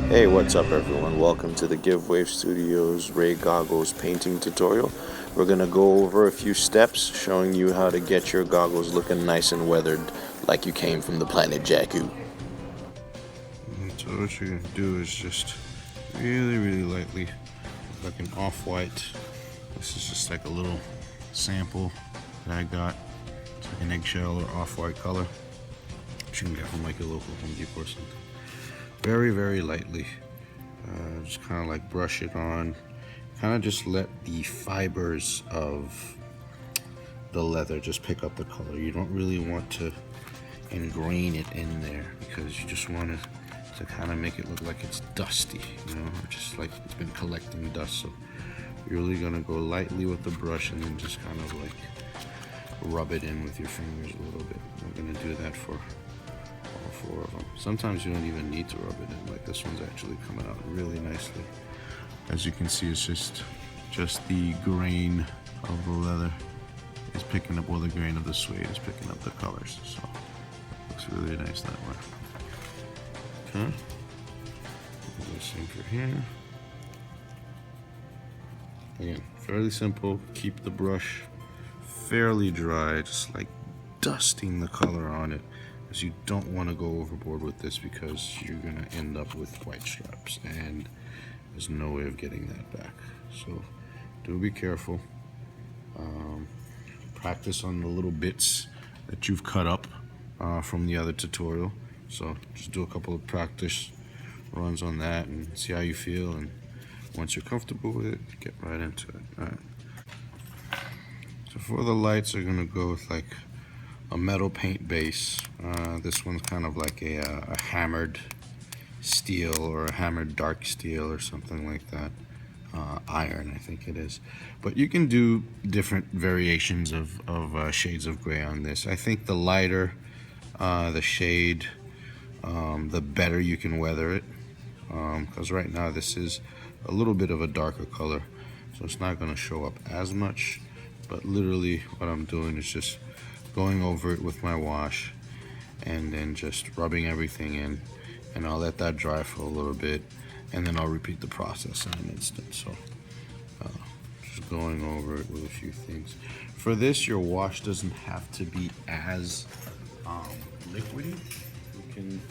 Hey, what's up everyone? Welcome to the GiveWave Studios Rey Goggles painting tutorial. We're going to go over a few steps showing you how to get your goggles looking nice and weathered like you came from the planet Jakku. So what you're going to do is just really lightly, like an off-white. This is just like a little sample that I got. It's like an eggshell or off-white color, which you can get from like a local Home Depot or something. Very lightly, just kind of like brush it on. Kind of just let the fibers of the leather just pick up the color. You don't really want to ingrain it in there because you just want to kind of make it look like it's dusty, you know, or just like it's been collecting dust. So you're really gonna go lightly with the brush and then just kind of like rub it in with your fingers a little bit. We're gonna do that for all four of them. Sometimes you don't even need to rub it in. Like this one's actually coming out really nicely. As you can see, it's just the grain of the leather is picking up, or the grain of the suede is picking up the colors. So it looks really nice that way. Okay. Do the same for here. Again, fairly simple. Keep the brush fairly dry, just like dusting the color on it, because you don't want to go overboard with this because you're gonna end up with white straps and there's no way of getting that back. So do be careful. Practice on the little bits that you've cut up from the other tutorial. So just do a couple of practice runs on that and see how you feel, and once you're comfortable with it, get right into it. All right. So for the lights, are gonna go with like a metal paint base. This one's kind of like a hammered steel or a hammered dark steel or something like that. Iron, I think it is. But you can do different variations of shades of gray on this. I think the lighter the shade, the better you can weather it. Because right now this is a little bit of a darker color, so it's not going to show up as much. But literally what I'm doing is just going over it with my wash and then just rubbing everything in, and I'll let that dry for a little bit, and then I'll repeat the process in an instant. So just going over it with a few things. For this, your wash doesn't have to be as liquidy. You can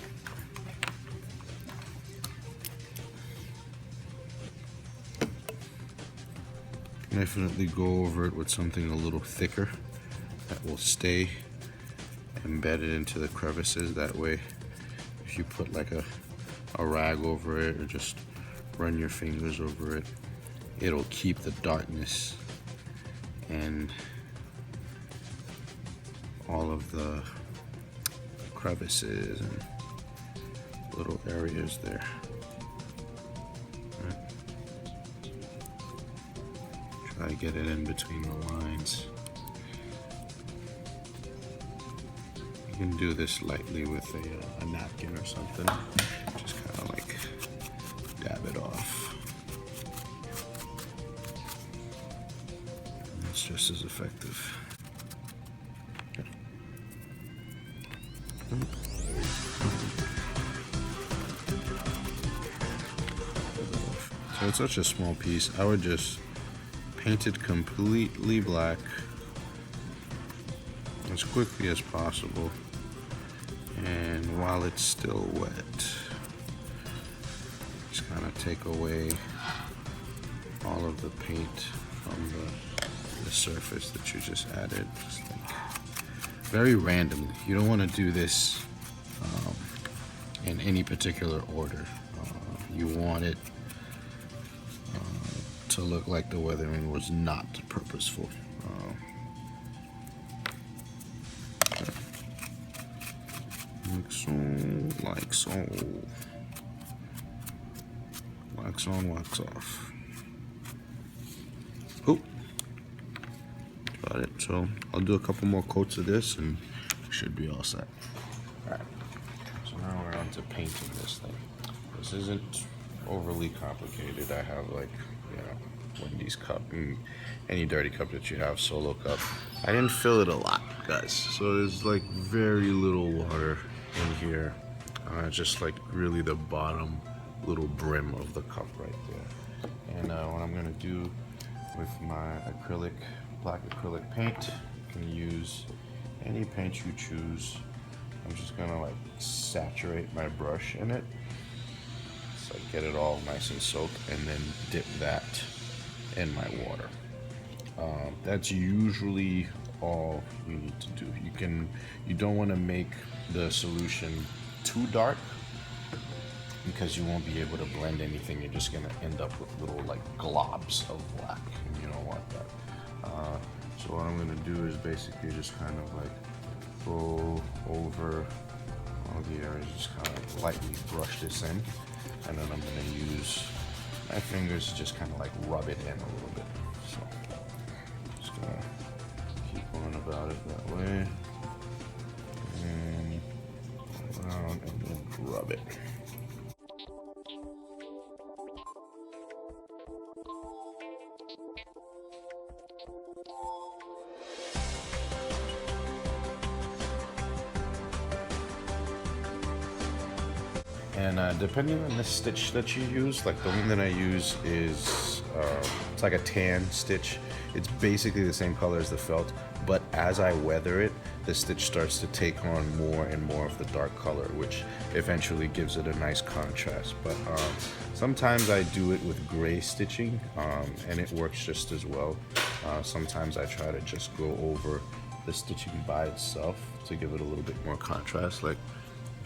definitely go over it with something a little thicker that will stay embedded into the crevices. That way, if you put like a rag over it or just run your fingers over it, it'll keep the darkness and all of the crevices and little areas there. Right. Try to get it in between the lines. You can do this lightly with a napkin or something. Just kind of like dab it off. And it's just as effective. Okay. So it's such a small piece. I would just paint it completely black as quickly as possible, and while it's still wet, just kind of take away all of the paint from the surface that you just added, just like very randomly. You don't want to do this in any particular order. You want it to look like the weathering was not purposeful. Like so. Wax on, wax off. Oh, got it. So I'll do a couple more coats of this and we should be all set. Alright, so now we're on to painting this thing. This isn't overly complicated. I have like, you know, Wendy's cup and any dirty cup that you have, Solo cup. I didn't fill it a lot, guys, so there's like very little water in here. Just like really the bottom little brim of the cup right there. And what I'm gonna do with my black acrylic paint, you can use any paint you choose. I'm just gonna like saturate my brush in it, so I get it all nice and soaked, and then dip that in my water. That's usually all you need to do. You don't want to make the solution too dark, because you won't be able to blend anything. You're just gonna end up with little like globs of black, and you don't want that. So what I'm gonna do is basically just kind of like go over all the areas, just kind of lightly brush this in, and then I'm gonna use my fingers to just kind of like rub it in a little bit. So just gonna keep going about it that way, and around, and then rub it. And depending on the stitch that you use, like the one that I use is, it's like a tan stitch. It's basically the same color as the felt, but as I weather it, the stitch starts to take on more and more of the dark color, which eventually gives it a nice contrast. But sometimes I do it with gray stitching, and it works just as well. Sometimes I try to just go over the stitching by itself to give it a little bit more contrast. Like,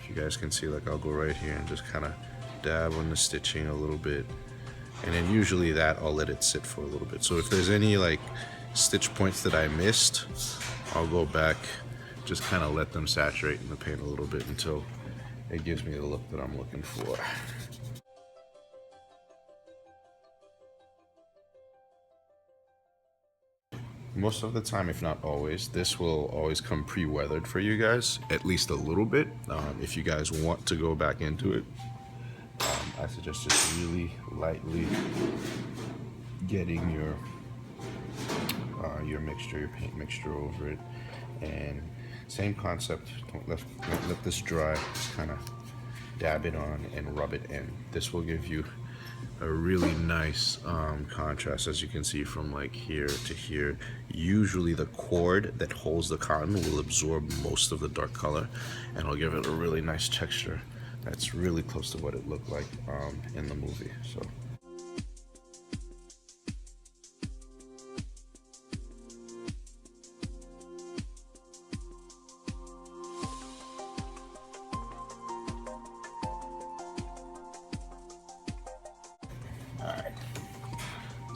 you guys can see, like I'll go right here and just kind of dab on the stitching a little bit, and then usually that I'll let it sit for a little bit. So if there's any like stitch points that I missed, I'll go back, just kind of let them saturate in the paint a little bit until it gives me the look that I'm looking for. Most of the time, if not always, this will always come pre-weathered for you guys, at least a little bit. If you guys want to go back into it, I suggest just really lightly getting your mixture, your paint mixture over it. And same concept, don't let this dry, just kind of dab it on and rub it in. This will give you a really nice contrast, as you can see from like here to here. Usually the cord that holds the cotton will absorb most of the dark color, and it'll give it a really nice texture that's really close to what it looked like in the movie. So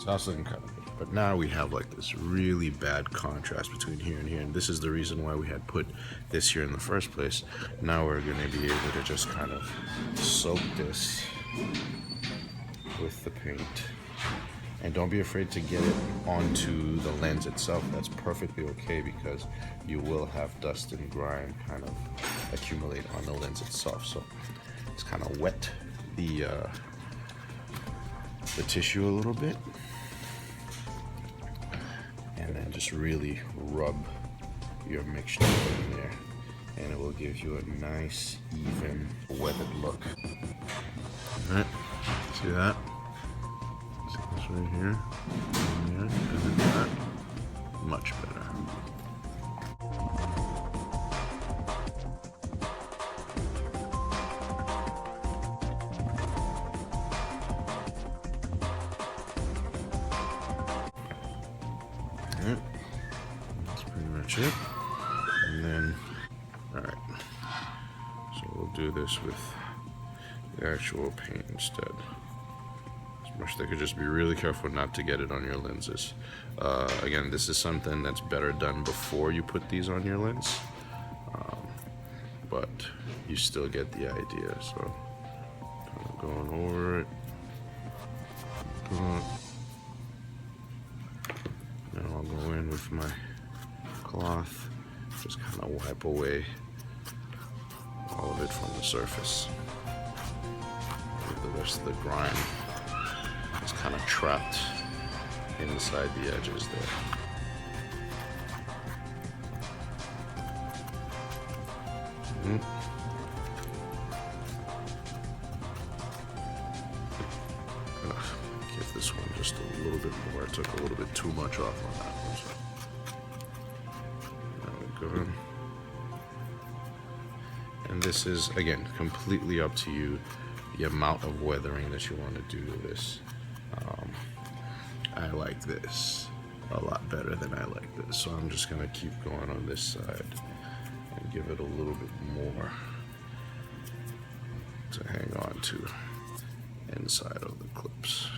that's looking kind of good. But now we have like this really bad contrast between here and here, and this is the reason why we had put this here in the first place. Now we're going to be able to just kind of soak this with the paint. And don't be afraid to get it onto the lens itself. That's perfectly okay, because you will have dust and grime kind of accumulate on the lens itself. So just kind of wet the tissue a little bit, and then just really rub your mixture in there, and it will give you a nice, even, weathered look. Alright, see that? See this right here? And there, and then that. Much better. That's pretty much it. And then, alright, so we'll do this with the actual paint instead. They could just be really careful not to get it on your lenses. Again, this is something that's better done before you put these on your lens, but you still get the idea. So kind of going over it. Now I'll go in with my cloth, just kind of wipe away all of it from the surface. Leave the rest of the grime is kind of trapped inside the edges there. this one just a little bit more. I took a little bit too much off on that one. So there we go. And this is, again, completely up to you, the amount of weathering that you want to do to this. I like this a lot better than I like this, so I'm just going to keep going on this side and give it a little bit more to hang on to inside of the clips.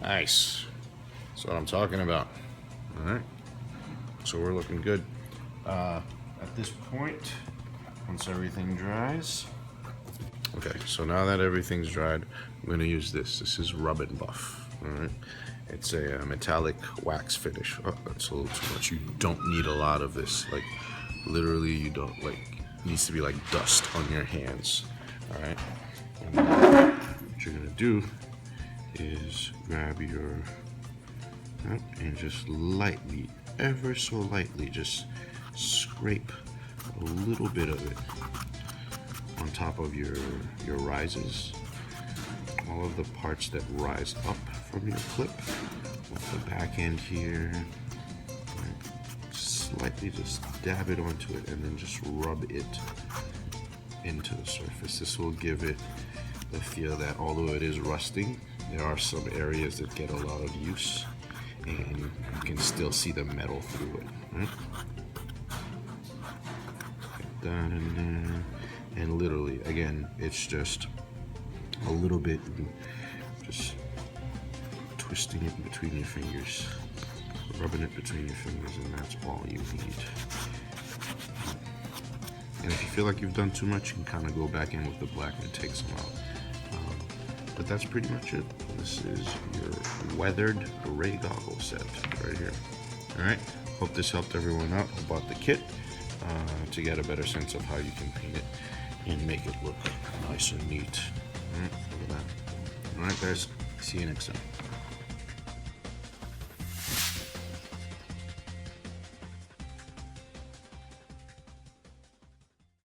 Nice. That's what I'm talking about. All right. So we're looking good. At this point, once everything dries. Okay, so now that everything's dried, I'm going to use this. This is Rub and Buff. All right. It's a metallic wax finish. Oh, that's a little too much. You don't need a lot of this. Like, literally, you don't, like, it needs to be like dust on your hands. All right. And then what you're going to do is grab your, and just lightly, ever so lightly, just scrape a little bit of it on top of your rises, all of the parts that rise up from your clip, with the back end here, slightly just dab it onto it and then just rub it into the surface. This will give it the feel that although it is rusting, there are some areas that get a lot of use and you can still see the metal through it. Right? Get that in there. And literally, again, it's just a little bit, just twisting it between your fingers, rubbing it between your fingers, and that's all you need. And if you feel like you've done too much, you can kind of go back in with the black and take some out. But that's pretty much it. This is your weathered Rey Goggle set right here. All right, hope this helped everyone out who bought the kit to get a better sense of how you can paint it and make it look nice and neat. All right, look at that. All right, guys, see you next time.